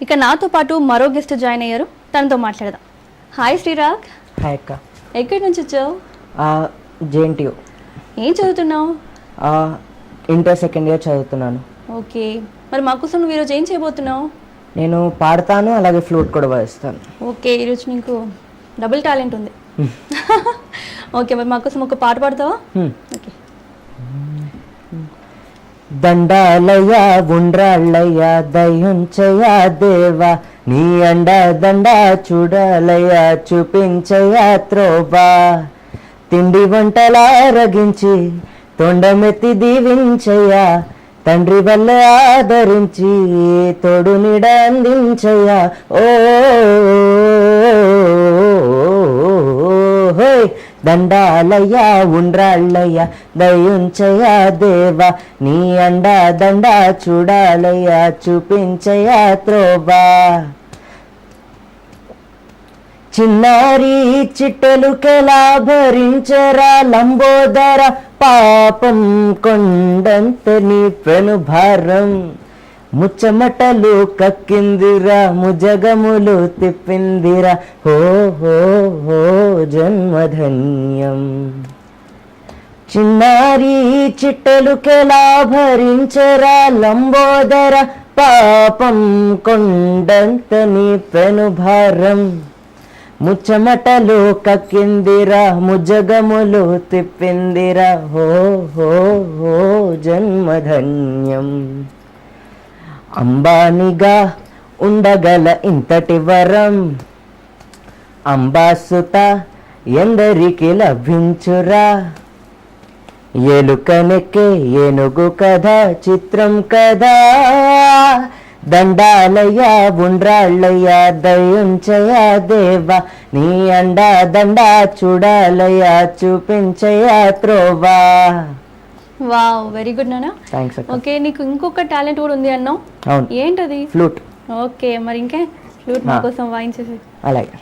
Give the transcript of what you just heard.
ఇక నాతో పాటు మరో గెస్ట్ జాయిన్ అయ్యారు, తనతో మాట్లాడదాం. హాయ్ శ్రీరాగ్. హాయ్ అక్క. ఎక్కడి నుంచి వచ్చావు? జేఎన్టీయూ. ఏం చదువుతున్నావు? ఇంటర్ సెకండ్ ఇయర్ చదువుతున్నాను. ఓకే, మరి మా కోసం నువ్వు ఈరోజు ఏం చేయబోతున్నావు? నేను పాడతాను, అలాగే ఫ్లూట్ కూడా వాయిస్తాను. ఓకే, ఈరోజు నీకు డబుల్ టాలెంట్ ఉంది. ఓకే, మరి మా కోసం ఒక పాట పాడతావా? ఓకే. దండాలయ్యా ఉండ్రాళ్ళయ్యా దయుంచయా దేవా, నీ అండ దండ చూడాలయ్యా చూపించయా త్రోబా, తిండి వంటలారగించి తొండమెత్తి దీవించయ్యా, తండ్రి వల్ల ఆదరించి తోడు నీడ అందించయ్యా. ఓ దండాలయ్యా ఉండ్రాళ్ళయ్యా దయుంచయా దేవా, నీ అండ దండ చూడాలయ్యా చూపించయా త్రోబా, చిన్నారి చిట్టెలుకెలా భరించరా లంబోదర, పాపం కొండంత నీ పెనుభారం, ముచ్చమటలు కక్కిందిరా ముజగములు తిప్పిందిరా, హో హో హో జన్మధన్యం. చిన్నారి చిట్టెలుకెలా భరించరా లంబోదర, పాపం కొండంత నీ పెనుభారం, ముచ్చమటలు కక్కిందిరా ముజగములు తిప్పిందిరా, హో హో హో జన్మధన్యం. అంబానిగా ఉండగల ఇంతటి వరం, అంబాసుత ఎందరికి లభించురా, ఎలుకనెక్కే ఏనుగు కథ చిత్రం కదా, దండాలయ్యా ఉండ్రాళ్ళయ్యా దయుంచయా దేవా, నీ అండా దండా చూడాలయ్యా చూపించయా త్రోవా. వావ్, వెరీ గుడ్ నాన్న. థాంక్స్. ఓకే, నీకు ఇంకొక టాలెంట్ కూడా ఉంది అన్నావు. అవును. ఏంటది? ఫ్లూట్. ఓకే, మరి ఇంకే ఫ్లూట్ మా కోసం వాయించేసి. అలాగే.